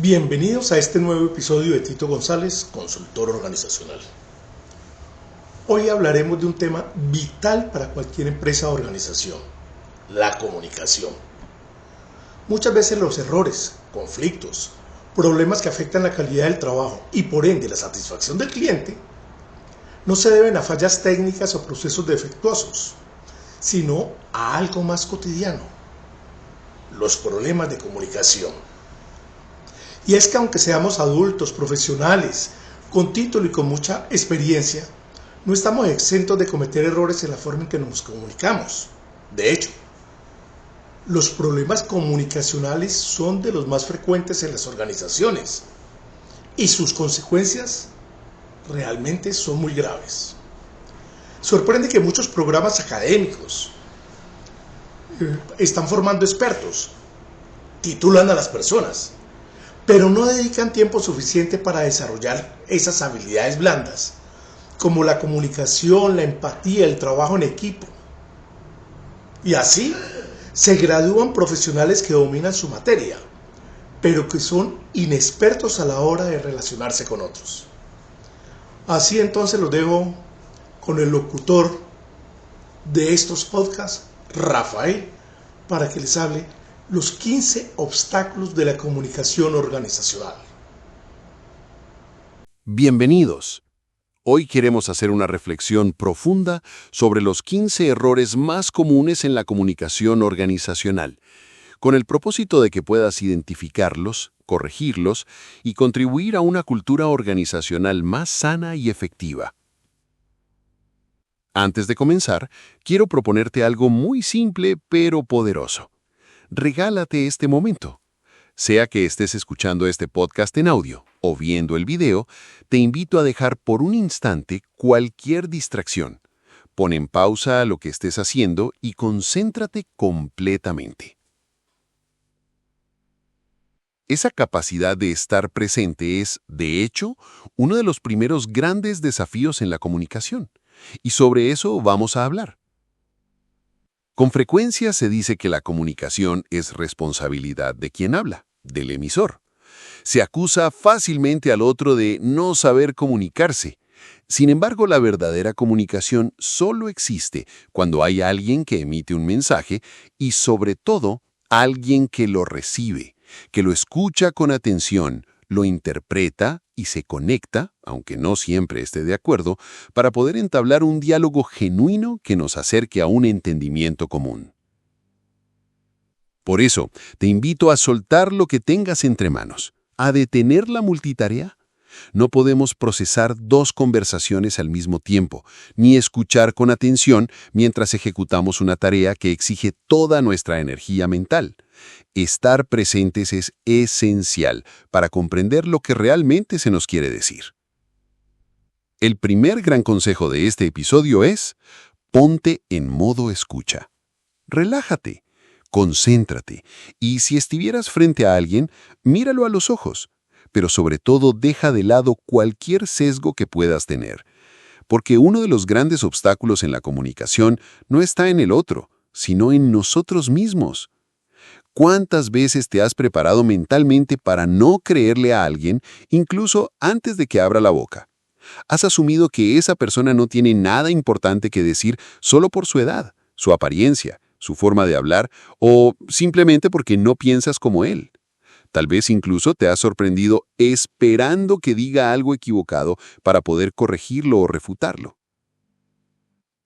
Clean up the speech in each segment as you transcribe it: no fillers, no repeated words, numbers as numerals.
Bienvenidos a este nuevo episodio de Tito González, consultor organizacional. Hoy hablaremos de un tema vital para cualquier empresa o organización: la comunicación. Muchas veces los errores, conflictos, problemas que afectan la calidad del trabajo y por ende la satisfacción del cliente no se deben a fallas técnicas o procesos defectuosos, sino a algo más cotidiano: los problemas de comunicación. Y es que aunque seamos adultos, profesionales, con título y con mucha experiencia, no estamos exentos de cometer errores en la forma en que nos comunicamos. De hecho, los problemas comunicacionales son de los más frecuentes en las organizaciones y sus consecuencias realmente son muy graves. Sorprende que muchos programas académicos están formando expertos, titulan a las personas, pero no dedican tiempo suficiente para desarrollar esas habilidades blandas, como la comunicación, la empatía, el trabajo en equipo. Y así se gradúan profesionales que dominan su materia, pero que son inexpertos a la hora de relacionarse con otros. Así entonces los dejo con el locutor de estos podcasts, Rafael, para que les hable los 15 obstáculos de la comunicación organizacional. Bienvenidos. Hoy queremos hacer una reflexión profunda sobre los 15 errores más comunes en la comunicación organizacional, con el propósito de que puedas identificarlos, corregirlos y contribuir a una cultura organizacional más sana y efectiva. Antes de comenzar, quiero proponerte algo muy simple pero poderoso. Regálate este momento. Sea que estés escuchando este podcast en audio o viendo el video, te invito a dejar por un instante cualquier distracción. Pon en pausa lo que estés haciendo y concéntrate completamente. Esa capacidad de estar presente es, de hecho, uno de los primeros grandes desafíos en la comunicación, y sobre eso vamos a hablar. Con frecuencia se dice que la comunicación es responsabilidad de quien habla, del emisor. Se acusa fácilmente al otro de no saber comunicarse. Sin embargo, la verdadera comunicación solo existe cuando hay alguien que emite un mensaje y, sobre todo, alguien que lo recibe, que lo escucha con atención, lo interpreta y se conecta, aunque no siempre esté de acuerdo, para poder entablar un diálogo genuino que nos acerque a un entendimiento común. Por eso, te invito a soltar lo que tengas entre manos, a detener la multitarea. No podemos procesar dos conversaciones al mismo tiempo, ni escuchar con atención mientras ejecutamos una tarea que exige toda nuestra energía mental. Estar presentes es esencial para comprender lo que realmente se nos quiere decir. El primer gran consejo de este episodio es: ponte en modo escucha. Relájate, concéntrate, y si estuvieras frente a alguien, míralo a los ojos, pero sobre todo deja de lado cualquier sesgo que puedas tener, porque uno de los grandes obstáculos en la comunicación no está en el otro, sino en nosotros mismos. ¿Cuántas veces te has preparado mentalmente para no creerle a alguien, incluso antes de que abra la boca? Has asumido que esa persona no tiene nada importante que decir solo por su edad, su apariencia, su forma de hablar o simplemente porque no piensas como él. Tal vez incluso te has sorprendido esperando que diga algo equivocado para poder corregirlo o refutarlo.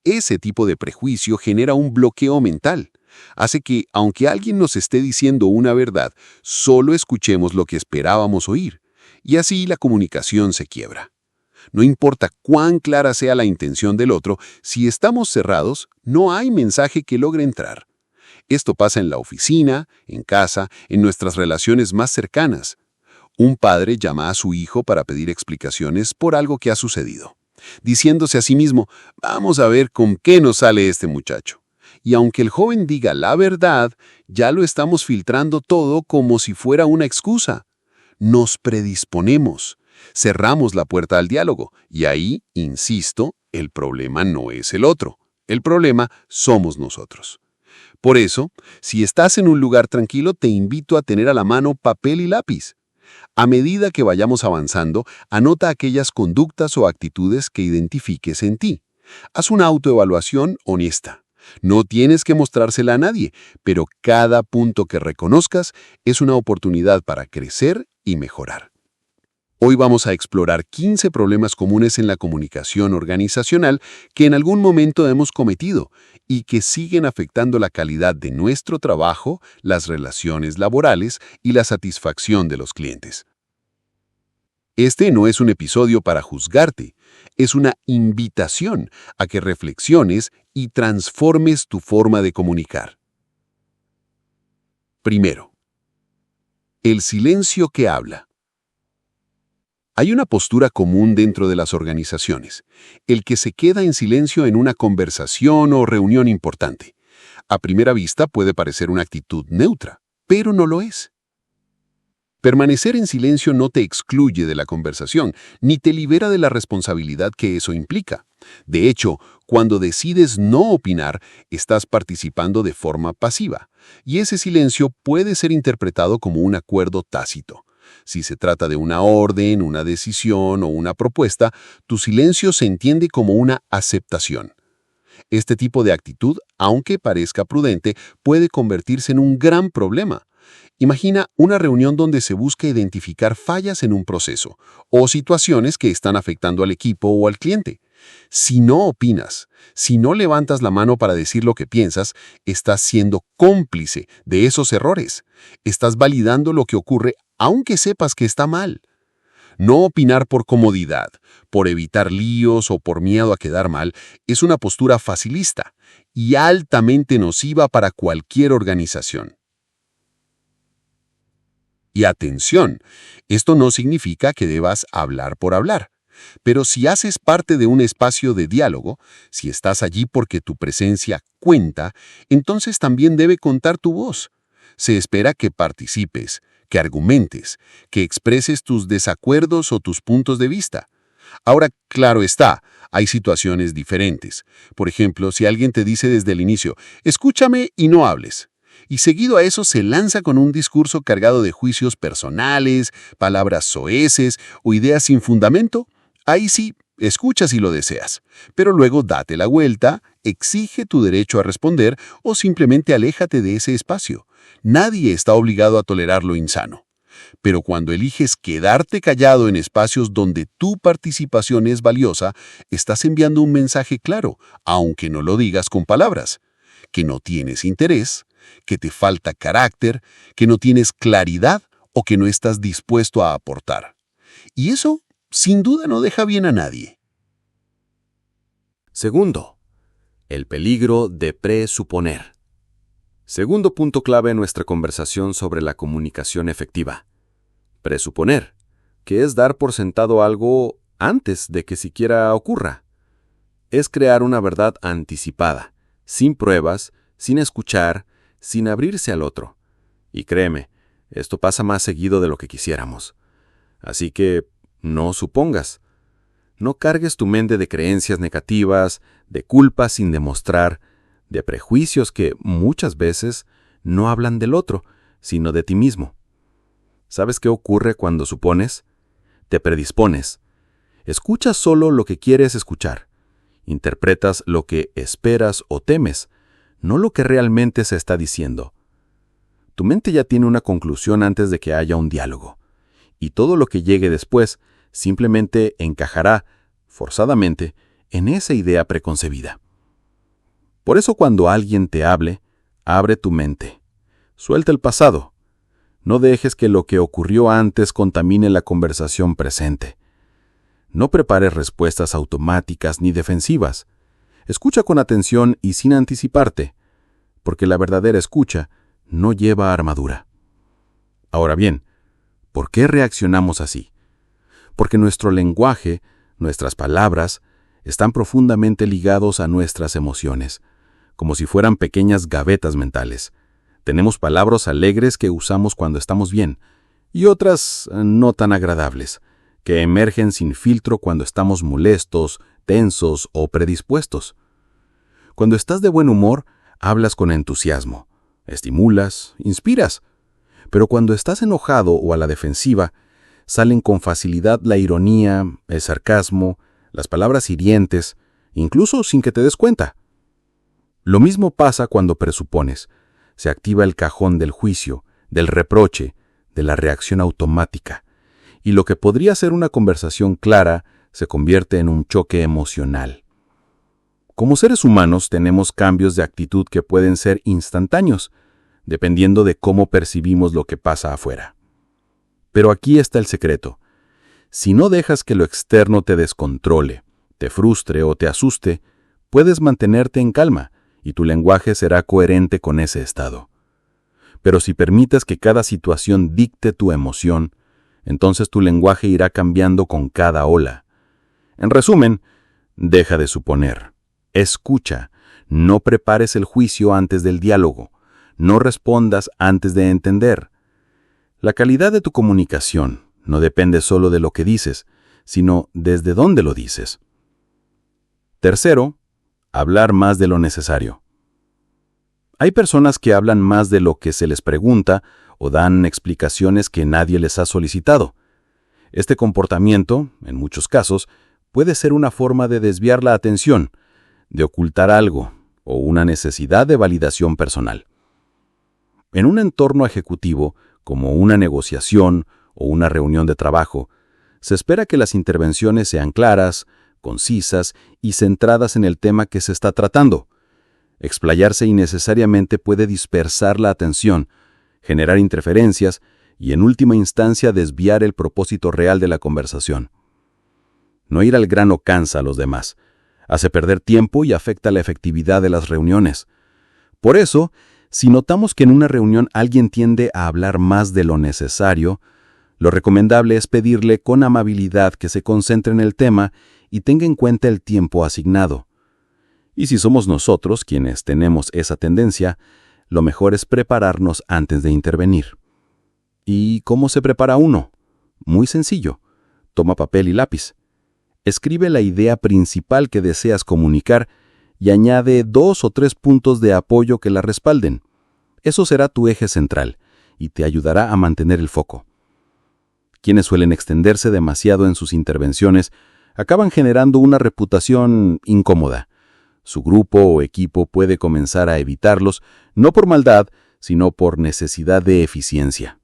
Ese tipo de prejuicio genera un bloqueo mental. Hace que, aunque alguien nos esté diciendo una verdad, solo escuchemos lo que esperábamos oír, y así la comunicación se quiebra. No importa cuán clara sea la intención del otro, si estamos cerrados, no hay mensaje que logre entrar. Esto pasa en la oficina, en casa, en nuestras relaciones más cercanas. Un padre llama a su hijo para pedir explicaciones por algo que ha sucedido, diciéndose a sí mismo: vamos a ver con qué nos sale este muchacho. Y aunque el joven diga la verdad, ya lo estamos filtrando todo como si fuera una excusa. Nos predisponemos, cerramos la puerta al diálogo, y ahí, insisto, el problema no es el otro. El problema somos nosotros. Por eso, si estás en un lugar tranquilo, te invito a tener a la mano papel y lápiz. A medida que vayamos avanzando, anota aquellas conductas o actitudes que identifiques en ti. Haz una autoevaluación honesta. No tienes que mostrársela a nadie, pero cada punto que reconozcas es una oportunidad para crecer y mejorar. Hoy vamos a explorar 15 problemas comunes en la comunicación organizacional que en algún momento hemos cometido y que siguen afectando la calidad de nuestro trabajo, las relaciones laborales y la satisfacción de los clientes. Este no es un episodio para juzgarte, es una invitación a que reflexiones y transformes tu forma de comunicar. Primero, el silencio que habla. Hay una postura común dentro de las organizaciones, el que se queda en silencio en una conversación o reunión importante. A primera vista puede parecer una actitud neutra, pero no lo es. Permanecer en silencio no te excluye de la conversación, ni te libera de la responsabilidad que eso implica. De hecho, cuando decides no opinar, estás participando de forma pasiva, y ese silencio puede ser interpretado como un acuerdo tácito. Si se trata de una orden, una decisión o una propuesta, tu silencio se entiende como una aceptación. Este tipo de actitud, aunque parezca prudente, puede convertirse en un gran problema. Imagina una reunión donde se busca identificar fallas en un proceso o situaciones que están afectando al equipo o al cliente. Si no opinas, si no levantas la mano para decir lo que piensas, estás siendo cómplice de esos errores. Estás validando lo que ocurre aunque sepas que está mal. No opinar por comodidad, por evitar líos o por miedo a quedar mal, es una postura facilista y altamente nociva para cualquier organización. Y atención, esto no significa que debas hablar por hablar. Pero si haces parte de un espacio de diálogo, si estás allí porque tu presencia cuenta, entonces también debe contar tu voz. Se espera que participes, que argumentes, que expreses tus desacuerdos o tus puntos de vista. Ahora, claro está, hay situaciones diferentes. Por ejemplo, si alguien te dice desde el inicio, escúchame y no hables, y seguido a eso se lanza con un discurso cargado de juicios personales, palabras soeces o ideas sin fundamento, ahí sí, escucha si lo deseas, pero luego date la vuelta, exige tu derecho a responder o simplemente aléjate de ese espacio. Nadie está obligado a tolerar lo insano. Pero cuando eliges quedarte callado en espacios donde tu participación es valiosa, estás enviando un mensaje claro, aunque no lo digas con palabras, que no tienes interés, que te falta carácter, que no tienes claridad o que no estás dispuesto a aportar. Y eso, sin duda, no deja bien a nadie. Segundo, el peligro de presuponer. Segundo punto clave en nuestra conversación sobre la comunicación efectiva. Presuponer, que es dar por sentado algo antes de que siquiera ocurra. Es crear una verdad anticipada, sin pruebas, sin escuchar, sin abrirse al otro. Y créeme, esto pasa más seguido de lo que quisiéramos. Así que, no supongas. No cargues tu mente de creencias negativas, de culpas sin demostrar, de prejuicios que muchas veces no hablan del otro, sino de ti mismo. ¿Sabes qué ocurre cuando supones? Te predispones. Escuchas solo lo que quieres escuchar. Interpretas lo que esperas o temes, no lo que realmente se está diciendo. Tu mente ya tiene una conclusión antes de que haya un diálogo, y todo lo que llegue después simplemente encajará, forzadamente, en esa idea preconcebida. Por eso cuando alguien te hable, abre tu mente. Suelta el pasado. No dejes que lo que ocurrió antes contamine la conversación presente. No prepares respuestas automáticas ni defensivas. Escucha con atención y sin anticiparte, porque la verdadera escucha no lleva armadura. Ahora bien, ¿por qué reaccionamos así? Porque nuestro lenguaje, nuestras palabras, están profundamente ligados a nuestras emociones, como si fueran pequeñas gavetas mentales. Tenemos palabras alegres que usamos cuando estamos bien, y otras no tan agradables, que emergen sin filtro cuando estamos molestos, tensos o predispuestos. Cuando estás de buen humor, hablas con entusiasmo, estimulas, inspiras. Pero cuando estás enojado o a la defensiva, salen con facilidad la ironía, el sarcasmo, las palabras hirientes, incluso sin que te des cuenta. Lo mismo pasa cuando presupones. Se activa el cajón del juicio, del reproche, de la reacción automática, y lo que podría ser una conversación clara se convierte en un choque emocional. Como seres humanos tenemos cambios de actitud que pueden ser instantáneos, dependiendo de cómo percibimos lo que pasa afuera. Pero aquí está el secreto. Si no dejas que lo externo te descontrole, te frustre o te asuste, puedes mantenerte en calma y tu lenguaje será coherente con ese estado. Pero si permites que cada situación dicte tu emoción, entonces tu lenguaje irá cambiando con cada ola. En resumen, deja de suponer. Escucha. No prepares el juicio antes del diálogo. No respondas antes de entender. La calidad de tu comunicación no depende solo de lo que dices, sino desde dónde lo dices. Tercero, hablar más de lo necesario. Hay personas que hablan más de lo que se les pregunta o dan explicaciones que nadie les ha solicitado. Este comportamiento, en muchos casos, puede ser una forma de desviar la atención, de ocultar algo o una necesidad de validación personal. En un entorno ejecutivo, como una negociación o una reunión de trabajo, se espera que las intervenciones sean claras, concisas y centradas en el tema que se está tratando. Explayarse innecesariamente puede dispersar la atención, generar interferencias y, en última instancia, desviar el propósito real de la conversación. No ir al grano cansa a los demás, hace perder tiempo y afecta la efectividad de las reuniones. Por eso, si notamos que en una reunión alguien tiende a hablar más de lo necesario, lo recomendable es pedirle con amabilidad que se concentre en el tema y tenga en cuenta el tiempo asignado. Y si somos nosotros quienes tenemos esa tendencia, lo mejor es prepararnos antes de intervenir. ¿Y cómo se prepara uno? Muy sencillo. Toma papel y lápiz. Escribe la idea principal que deseas comunicar y añade 2 o 3 puntos de apoyo que la respalden. Eso será tu eje central y te ayudará a mantener el foco. Quienes suelen extenderse demasiado en sus intervenciones acaban generando una reputación incómoda. Su grupo o equipo puede comenzar a evitarlos, no por maldad, sino por necesidad de eficiencia.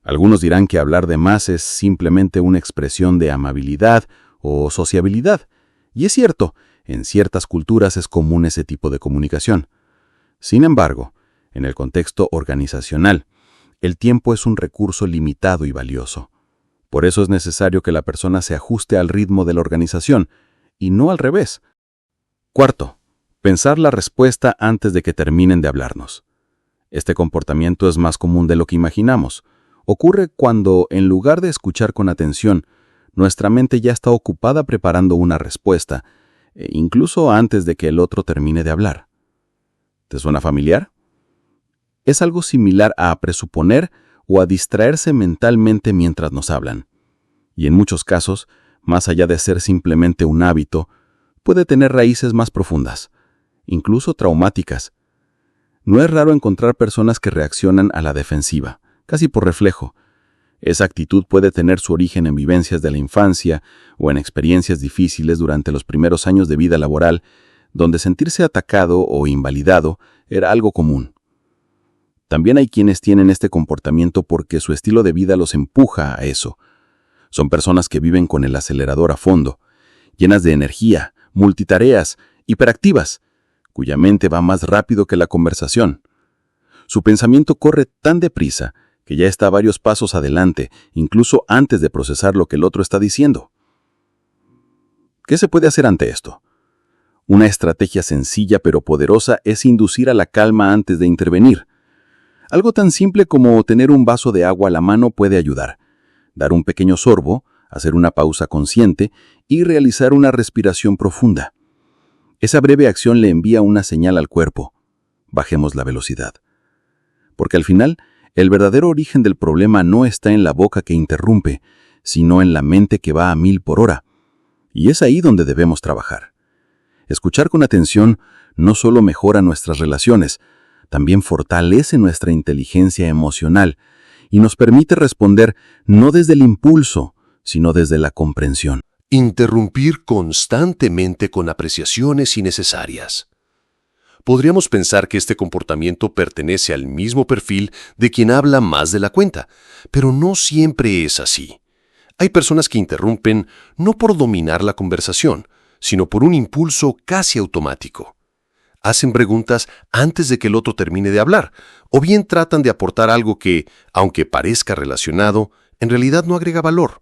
Algunos dirán que hablar de más es simplemente una expresión de amabilidad o sociabilidad, y es cierto, en ciertas culturas es común ese tipo de comunicación. Sin embargo, en el contexto organizacional, el tiempo es un recurso limitado y valioso. Por eso es necesario que la persona se ajuste al ritmo de la organización, y no al revés. Cuarto, pensar la respuesta antes de que terminen de hablarnos. Este comportamiento es más común de lo que imaginamos. Ocurre cuando, en lugar de escuchar con atención, nuestra mente ya está ocupada preparando una respuesta, incluso antes de que el otro termine de hablar. ¿Te suena familiar? Es algo similar a presuponer o a distraerse mentalmente mientras nos hablan. Y en muchos casos, más allá de ser simplemente un hábito, puede tener raíces más profundas, incluso traumáticas. No es raro encontrar personas que reaccionan a la defensiva, casi por reflejo. Esa actitud puede tener su origen en vivencias de la infancia o en experiencias difíciles durante los primeros años de vida laboral, donde sentirse atacado o invalidado era algo común. También hay quienes tienen este comportamiento porque su estilo de vida los empuja a eso. Son personas que viven con el acelerador a fondo, llenas de energía, multitareas, hiperactivas, cuya mente va más rápido que la conversación. Su pensamiento corre tan deprisa que ya está varios pasos adelante, incluso antes de procesar lo que el otro está diciendo. ¿Qué se puede hacer ante esto? Una estrategia sencilla pero poderosa es inducir a la calma antes de intervenir. Algo tan simple como tener un vaso de agua a la mano puede ayudar. Dar un pequeño sorbo, hacer una pausa consciente y realizar una respiración profunda. Esa breve acción le envía una señal al cuerpo. Bajemos la velocidad. Porque al final, el verdadero origen del problema no está en la boca que interrumpe, sino en la mente que va a 1000 por hora. Y es ahí donde debemos trabajar. Escuchar con atención no solo mejora nuestras relaciones, también fortalece nuestra inteligencia emocional y nos permite responder no desde el impulso, sino desde la comprensión. Interrumpir constantemente con apreciaciones innecesarias. Podríamos pensar que este comportamiento pertenece al mismo perfil de quien habla más de la cuenta, pero no siempre es así. Hay personas que interrumpen no por dominar la conversación, sino por un impulso casi automático. Hacen preguntas antes de que el otro termine de hablar, o bien tratan de aportar algo que, aunque parezca relacionado, en realidad no agrega valor.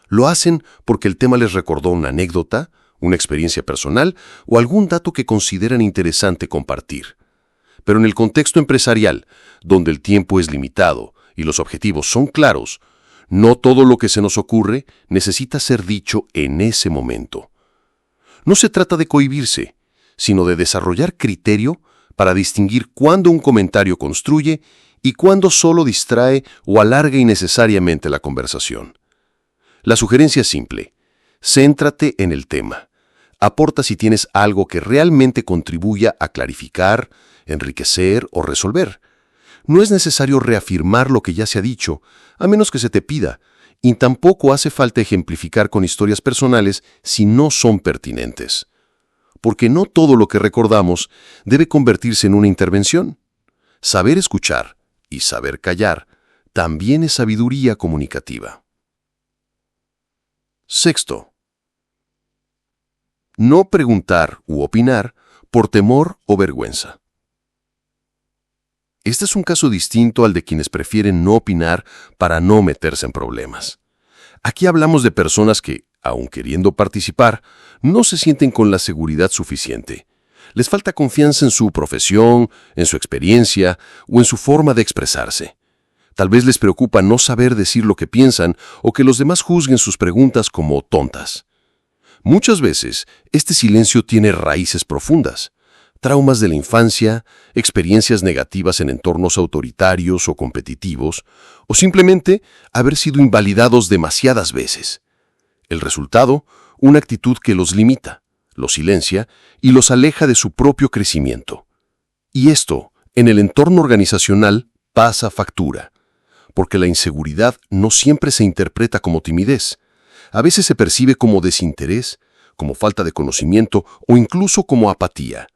Lo hacen porque el tema les recordó una anécdota, una experiencia personal o algún dato que consideran interesante compartir. Pero en el contexto empresarial, donde el tiempo es limitado y los objetivos son claros, no todo lo que se nos ocurre necesita ser dicho en ese momento. No se trata de cohibirse, sino de desarrollar criterio para distinguir cuándo un comentario construye y cuándo solo distrae o alarga innecesariamente la conversación. La sugerencia es simple. Céntrate en el tema. Aporta si tienes algo que realmente contribuya a clarificar, enriquecer o resolver. No es necesario reafirmar lo que ya se ha dicho, a menos que se te pida, y tampoco hace falta ejemplificar con historias personales si no son pertinentes. Porque no todo lo que recordamos debe convertirse en una intervención. Saber escuchar y saber callar también es sabiduría comunicativa. Sexto, no preguntar u opinar por temor o vergüenza. Este es un caso distinto al de quienes prefieren no opinar para no meterse en problemas. Aquí hablamos de personas que, aun queriendo participar, no se sienten con la seguridad suficiente. Les falta confianza en su profesión, en su experiencia o en su forma de expresarse. Tal vez les preocupa no saber decir lo que piensan o que los demás juzguen sus preguntas como tontas. Muchas veces, este silencio tiene raíces profundas. Traumas de la infancia, experiencias negativas en entornos autoritarios o competitivos, o simplemente haber sido invalidados demasiadas veces. El resultado, una actitud que los limita, los silencia y los aleja de su propio crecimiento. Y esto, en el entorno organizacional, pasa factura. Porque la inseguridad no siempre se interpreta como timidez. A veces se percibe como desinterés, como falta de conocimiento o incluso como apatía.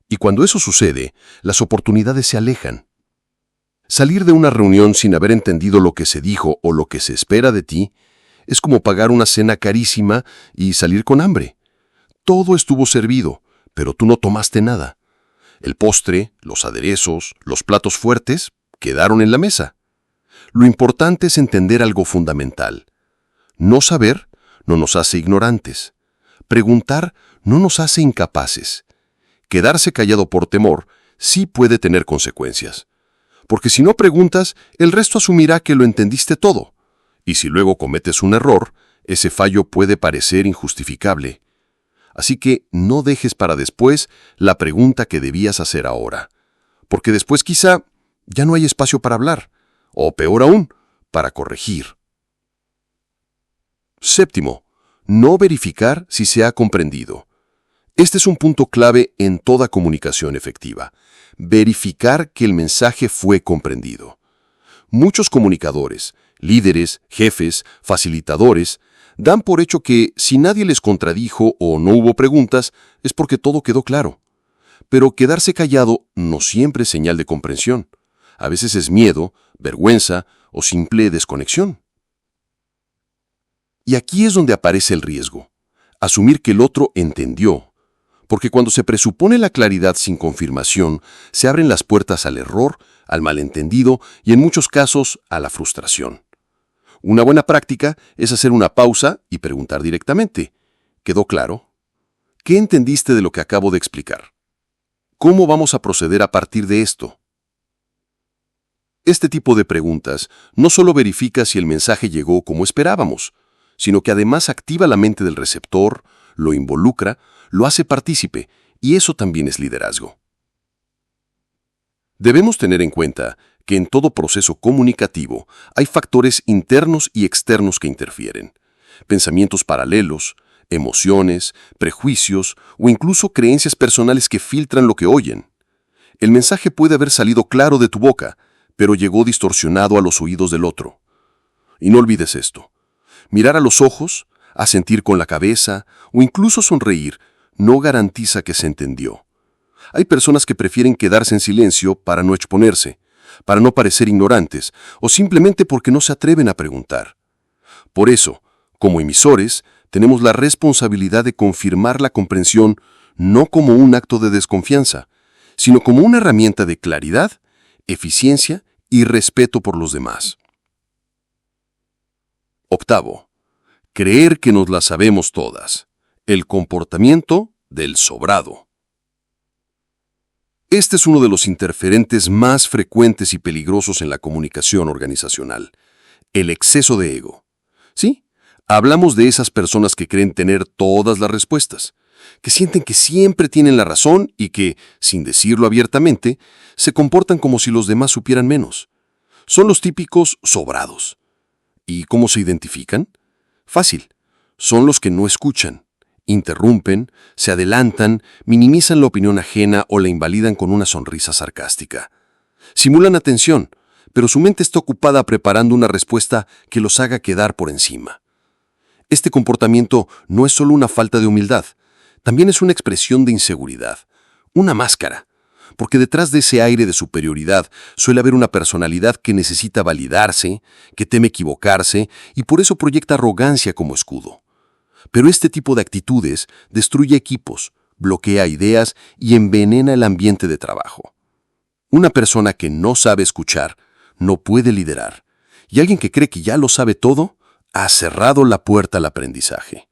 Y cuando eso sucede, las oportunidades se alejan. Salir de una reunión sin haber entendido lo que se dijo o lo que se espera de ti es como pagar una cena carísima y salir con hambre. Todo estuvo servido, pero tú no tomaste nada. El postre, los aderezos, los platos fuertes quedaron en la mesa. Lo importante es entender algo fundamental. No saber no nos hace ignorantes. Preguntar no nos hace incapaces. Quedarse callado por temor sí puede tener consecuencias. Porque si no preguntas, el resto asumirá que lo entendiste todo. Y si luego cometes un error, ese fallo puede parecer injustificable. Así que no dejes para después la pregunta que debías hacer ahora. Porque después quizá ya no hay espacio para hablar. O peor aún, para corregir. Séptimo, no verificar si se ha comprendido. Este es un punto clave en toda comunicación efectiva. Verificar que el mensaje fue comprendido. Muchos comunicadores, líderes, jefes, facilitadores, dan por hecho que si nadie les contradijo o no hubo preguntas, es porque todo quedó claro. Pero quedarse callado no siempre es señal de comprensión. A veces es miedo, vergüenza o simple desconexión. Y aquí es donde aparece el riesgo. Asumir que el otro entendió. Porque cuando se presupone la claridad sin confirmación, se abren las puertas al error, al malentendido y en muchos casos a la frustración. Una buena práctica es hacer una pausa y preguntar directamente. ¿Quedó claro? ¿Qué entendiste de lo que acabo de explicar? ¿Cómo vamos a proceder a partir de esto? Este tipo de preguntas no solo verifica si el mensaje llegó como esperábamos, sino que además activa la mente del receptor, lo involucra, lo hace partícipe, y eso también es liderazgo. Debemos tener en cuenta que en todo proceso comunicativo hay factores internos y externos que interfieren, pensamientos paralelos, emociones, prejuicios o incluso creencias personales que filtran lo que oyen. El mensaje puede haber salido claro de tu boca, pero llegó distorsionado a los oídos del otro. Y no olvides esto. Mirar a los ojos, asentir con la cabeza o incluso sonreír no garantiza que se entendió. Hay personas que prefieren quedarse en silencio para no exponerse, para no parecer ignorantes o simplemente porque no se atreven a preguntar. Por eso, como emisores, tenemos la responsabilidad de confirmar la comprensión no como un acto de desconfianza, sino como una herramienta de claridad, eficiencia y respeto por los demás. Octavo, creer que nos las sabemos todas. El comportamiento del sobrado. Este es uno de los interferentes más frecuentes y peligrosos en la comunicación organizacional, el exceso de ego. ¿Sí? Hablamos de esas personas que creen tener todas las respuestas, que sienten que siempre tienen la razón y que, sin decirlo abiertamente, se comportan como si los demás supieran menos. Son los típicos sobrados. ¿Y cómo se identifican? Fácil. Son los que no escuchan, interrumpen, se adelantan, minimizan la opinión ajena o la invalidan con una sonrisa sarcástica. Simulan atención, pero su mente está ocupada preparando una respuesta que los haga quedar por encima. Este comportamiento no es solo una falta de humildad, también es una expresión de inseguridad, una máscara, porque detrás de ese aire de superioridad suele haber una personalidad que necesita validarse, que teme equivocarse y por eso proyecta arrogancia como escudo. Pero este tipo de actitudes destruye equipos, bloquea ideas y envenena el ambiente de trabajo. Una persona que no sabe escuchar no puede liderar, y alguien que cree que ya lo sabe todo ha cerrado la puerta al aprendizaje.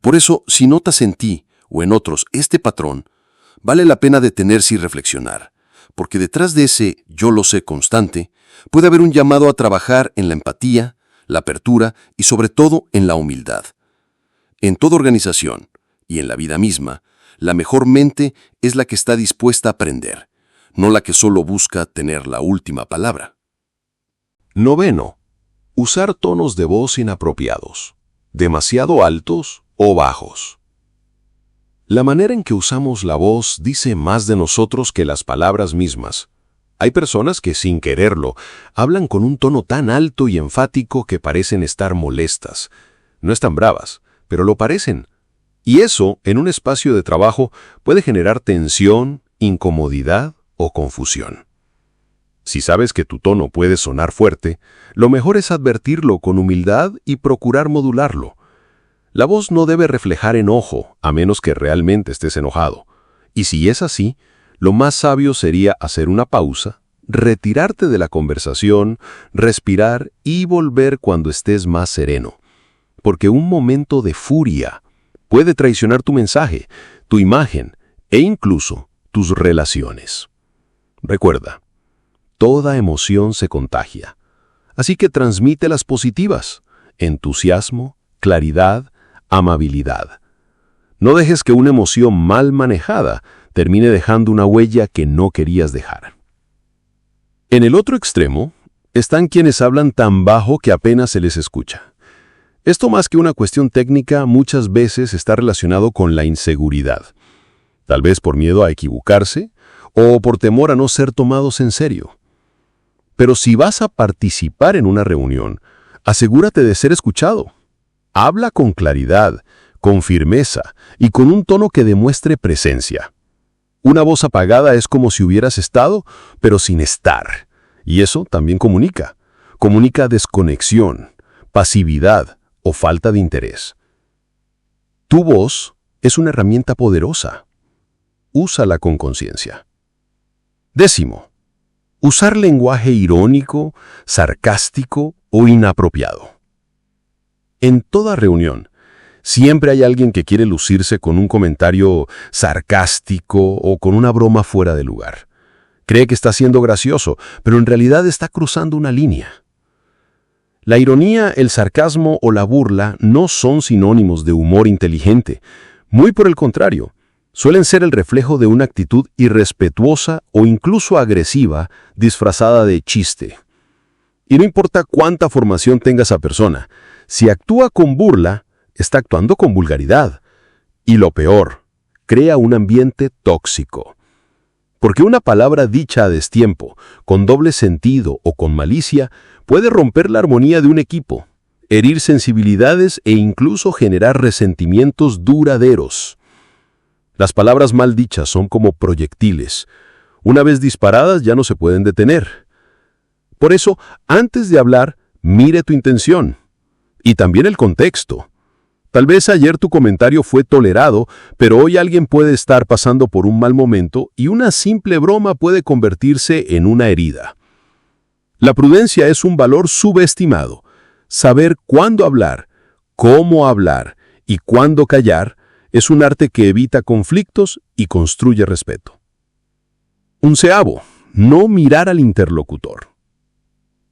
Por eso, si notas en ti o en otros este patrón, vale la pena detenerse y reflexionar, porque detrás de ese yo lo sé constante, puede haber un llamado a trabajar en la empatía, la apertura y sobre todo en la humildad. En toda organización, y en la vida misma, la mejor mente es la que está dispuesta a aprender, no la que solo busca tener la última palabra. Noveno. Usar tonos de voz inapropiados, demasiado altos o bajos. La manera en que usamos la voz dice más de nosotros que las palabras mismas. Hay personas que, sin quererlo, hablan con un tono tan alto y enfático que parecen estar molestas. No están bravas, pero lo parecen. Y eso, en un espacio de trabajo, puede generar tensión, incomodidad o confusión. Si sabes que tu tono puede sonar fuerte, lo mejor es advertirlo con humildad y procurar modularlo. La voz no debe reflejar enojo, a menos que realmente estés enojado. Y si es así, lo más sabio sería hacer una pausa, retirarte de la conversación, respirar y volver cuando estés más sereno. Porque un momento de furia puede traicionar tu mensaje, tu imagen e incluso tus relaciones. Recuerda, toda emoción se contagia. Así que transmite las positivas: entusiasmo, claridad, amabilidad. No dejes que una emoción mal manejada termine dejando una huella que no querías dejar. En el otro extremo están quienes hablan tan bajo que apenas se les escucha. Esto, más que una cuestión técnica, muchas veces está relacionado con la inseguridad. Tal vez por miedo a equivocarse o por temor a no ser tomados en serio. Pero si vas a participar en una reunión, asegúrate de ser escuchado. Habla con claridad, con firmeza y con un tono que demuestre presencia. Una voz apagada es como si hubieras estado, pero sin estar. Y eso también comunica. Comunica desconexión, pasividad o falta de interés. Tu voz es una herramienta poderosa. Úsala con conciencia. 10. Usar lenguaje irónico, sarcástico o inapropiado. En toda reunión, siempre hay alguien que quiere lucirse con un comentario sarcástico o con una broma fuera de lugar. Cree que está siendo gracioso, pero en realidad está cruzando una línea. La ironía, el sarcasmo o la burla no son sinónimos de humor inteligente. Muy por el contrario, suelen ser el reflejo de una actitud irrespetuosa o incluso agresiva disfrazada de chiste. Y no importa cuánta formación tenga esa persona, si actúa con burla, está actuando con vulgaridad. Y lo peor, crea un ambiente tóxico. porque una palabra dicha a destiempo, con doble sentido o con malicia, puede romper la armonía de un equipo, herir sensibilidades e incluso generar resentimientos duraderos. Las palabras mal dichas son como proyectiles. Una vez disparadas ya no se pueden detener. Por eso, antes de hablar, mire tu intención y también el contexto. Tal vez ayer tu comentario fue tolerado, pero hoy alguien puede estar pasando por un mal momento y una simple broma puede convertirse en una herida. La prudencia es un valor subestimado. Saber cuándo hablar, cómo hablar y cuándo callar es un arte que evita conflictos y construye respeto. 11. No mirar al interlocutor.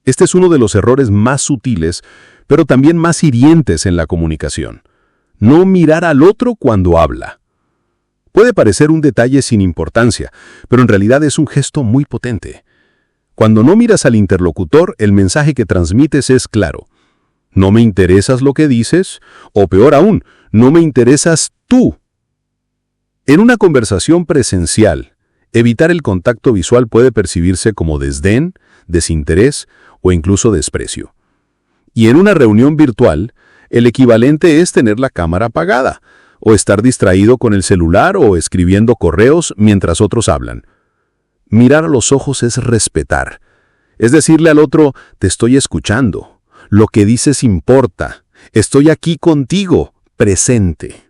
Este es uno de los errores más sutiles, pero también más hirientes en la comunicación. No mirar al otro cuando habla. Puede parecer un detalle sin importancia, pero en realidad es un gesto muy potente. Cuando no miras al interlocutor, el mensaje que transmites es claro. No me interesas lo que dices, o peor aún, no me interesas tú. En una conversación presencial, evitar el contacto visual puede percibirse como desdén, desinterés o incluso desprecio. Y en una reunión virtual, el equivalente es tener la cámara apagada, o estar distraído con el celular o escribiendo correos mientras otros hablan. Mirar a los ojos es respetar. Es decirle al otro, te estoy escuchando, lo que dices importa, estoy aquí contigo, presente.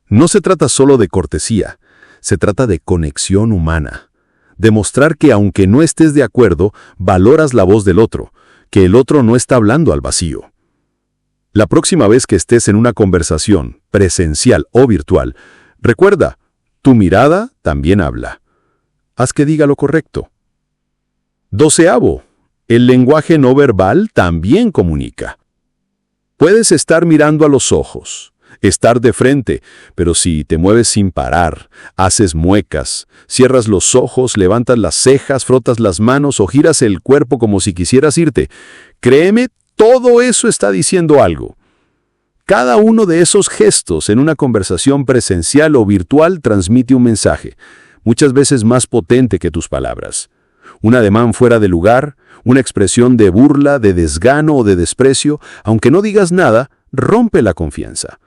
No se trata solo de cortesía, se trata de conexión humana. Demostrar que aunque no estés de acuerdo, valoras la voz del otro, que el otro no está hablando al vacío. La próxima vez que estés en una conversación, presencial o virtual, recuerda, tu mirada también habla. Haz que diga lo correcto. 12. El lenguaje no verbal también comunica. Puedes estar mirando a los ojos, estar de frente, pero si te mueves sin parar, haces muecas, cierras los ojos, levantas las cejas, frotas las manos o giras el cuerpo como si quisieras irte, créeme, todo eso está diciendo algo. Cada uno de esos gestos en una conversación presencial o virtual transmite un mensaje, muchas veces más potente que tus palabras. Un ademán fuera de lugar, una expresión de burla, de desgano o de desprecio, aunque no digas nada, rompe la confianza.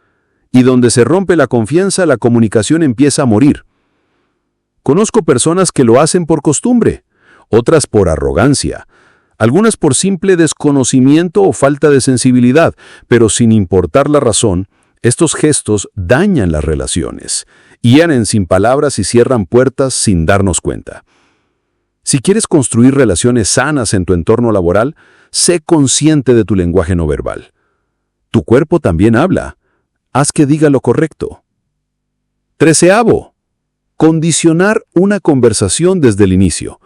Y donde se rompe la confianza, la comunicación empieza a morir. Conozco personas que lo hacen por costumbre, otras por arrogancia, algunas por simple desconocimiento o falta de sensibilidad, pero sin importar la razón, estos gestos dañan las relaciones, hieren sin palabras y cierran puertas sin darnos cuenta. Si quieres construir relaciones sanas en tu entorno laboral, sé consciente de tu lenguaje no verbal. Tu cuerpo también habla. Haz que diga lo correcto. 13. Condicionar una conversación desde el inicio.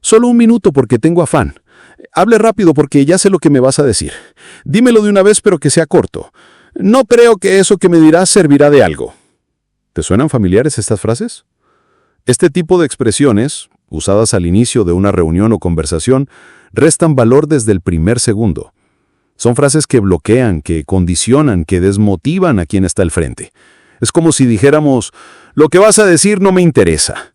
Solo un minuto porque tengo afán. Hable rápido porque ya sé lo que me vas a decir. Dímelo de una vez pero que sea corto. No creo que eso que me dirás servirá de algo. ¿Te suenan familiares estas frases? Este tipo de expresiones, usadas al inicio de una reunión o conversación, restan valor desde el primer segundo. Son frases que bloquean, que condicionan, que desmotivan a quien está al frente. Es como si dijéramos, lo que vas a decir no me interesa.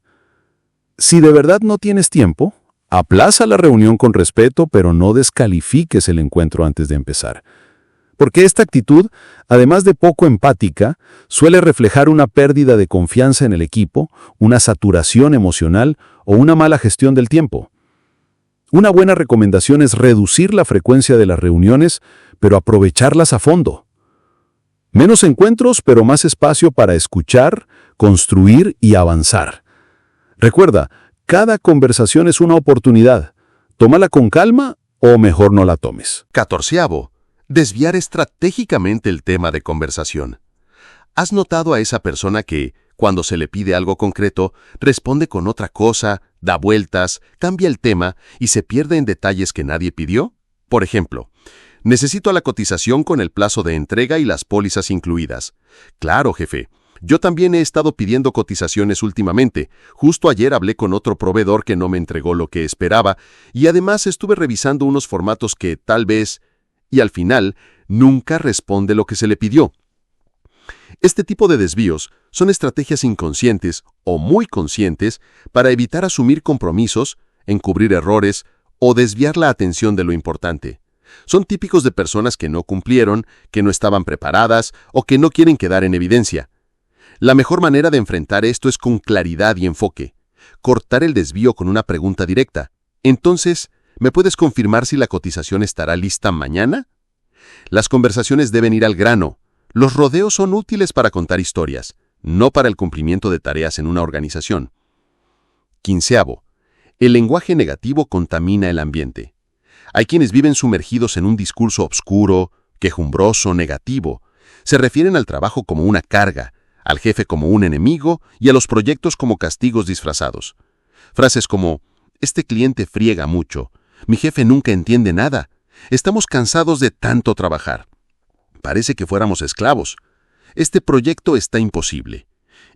Si de verdad no tienes tiempo, aplaza la reunión con respeto, pero no descalifiques el encuentro antes de empezar. Porque esta actitud, además de poco empática, suele reflejar una pérdida de confianza en el equipo, una saturación emocional o una mala gestión del tiempo. Una buena recomendación es reducir la frecuencia de las reuniones, pero aprovecharlas a fondo. Menos encuentros, pero más espacio para escuchar, construir y avanzar. Recuerda, cada conversación es una oportunidad. Tómala con calma o mejor no la tomes. 14. Desviar estratégicamente el tema de conversación. ¿Has notado a esa persona que, cuando se le pide algo concreto, responde con otra cosa, da vueltas, cambia el tema y se pierde en detalles que nadie pidió? Por ejemplo, necesito la cotización con el plazo de entrega y las pólizas incluidas. Claro, jefe. Yo también he estado pidiendo cotizaciones últimamente. Justo ayer hablé con otro proveedor que no me entregó lo que esperaba y además estuve revisando unos formatos que tal vez... Y al final, nunca responde lo que se le pidió. Este tipo de desvíos son estrategias inconscientes o muy conscientes para evitar asumir compromisos, encubrir errores o desviar la atención de lo importante. Son típicos de personas que no cumplieron, que no estaban preparadas o que no quieren quedar en evidencia. La mejor manera de enfrentar esto es con claridad y enfoque. Cortar el desvío con una pregunta directa. Entonces, ¿me puedes confirmar si la cotización estará lista mañana? Las conversaciones deben ir al grano. Los rodeos son útiles para contar historias, no para el cumplimiento de tareas en una organización. 15. El lenguaje negativo contamina el ambiente. Hay quienes viven sumergidos en un discurso obscuro, quejumbroso, negativo. Se refieren al trabajo como una carga, al jefe como un enemigo y a los proyectos como castigos disfrazados. Frases como, este cliente friega mucho, mi jefe nunca entiende nada, estamos cansados de tanto trabajar. Parece que fuéramos esclavos. Este proyecto está imposible.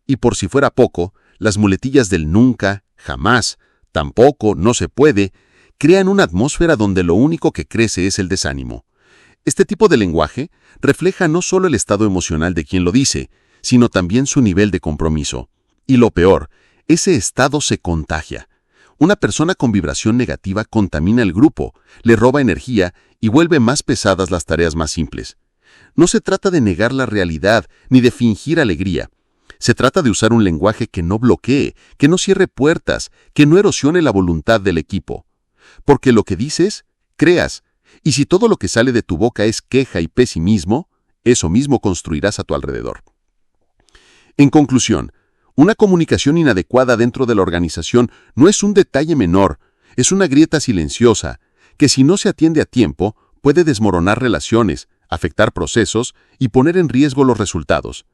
Y por si fuera poco, las muletillas del nunca, jamás, tampoco, no se puede, crean una atmósfera donde lo único que crece es el desánimo. Este tipo de lenguaje refleja no solo el estado emocional de quien lo dice, sino también su nivel de compromiso. Y lo peor, ese estado se contagia. Una persona con vibración negativa contamina el grupo, le roba energía y vuelve más pesadas las tareas más simples. No se trata de negar la realidad ni de fingir alegría. Se trata de usar un lenguaje que no bloquee, que no cierre puertas, que no erosione la voluntad del equipo. Porque lo que dices, creas. Y si todo lo que sale de tu boca es queja y pesimismo, eso mismo construirás a tu alrededor. En conclusión, una comunicación inadecuada dentro de la organización no es un detalle menor, es una grieta silenciosa, que si no se atiende a tiempo, puede desmoronar relaciones, afectar procesos y poner en riesgo los resultados.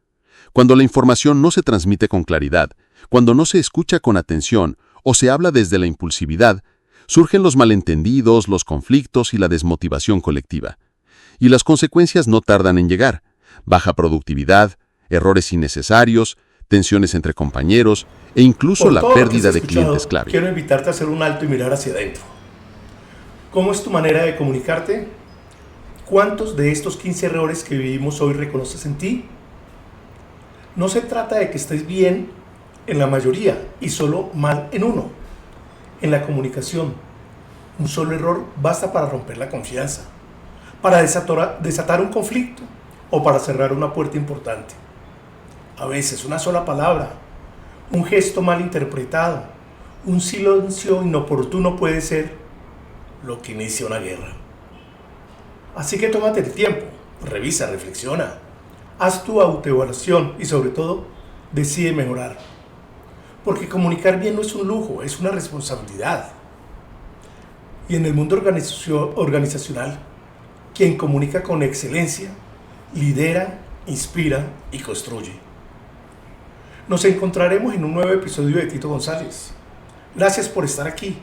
Cuando la información no se transmite con claridad, cuando no se escucha con atención o se habla desde la impulsividad, surgen los malentendidos, los conflictos y la desmotivación colectiva. Y las consecuencias no tardan en llegar. Baja productividad, errores innecesarios, tensiones entre compañeros e incluso la pérdida de clientes clave. Quiero invitarte a hacer un alto y mirar hacia adentro. ¿Cómo es tu manera de comunicarte? ¿Cuántos de estos 15 errores que vivimos hoy reconoces en ti? No se trata de que estés bien en la mayoría y solo mal en uno. En la comunicación, un solo error basta para romper la confianza, para desatar un conflicto o para cerrar una puerta importante. A veces una sola palabra, un gesto mal interpretado, un silencio inoportuno puede ser lo que inicia una guerra. Así que tómate el tiempo, revisa, reflexiona, haz tu autoevaluación y sobre todo, decide mejorar. Porque comunicar bien no es un lujo, es una responsabilidad. Y en el mundo organizacional, quien comunica con excelencia, lidera, inspira y construye. Nos encontraremos en un nuevo episodio de Tito González. Gracias por estar aquí,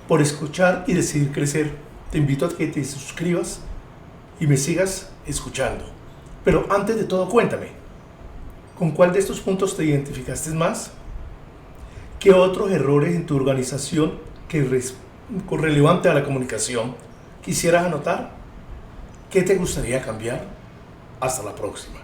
por escuchar y decidir crecer. Te invito a que te suscribas y me sigas escuchando. Pero antes de todo, cuéntame, ¿con cuál de estos puntos te identificaste más? ¿Qué otros errores en tu organización con relevante a la comunicación quisieras anotar? ¿Qué te gustaría cambiar? Hasta la próxima.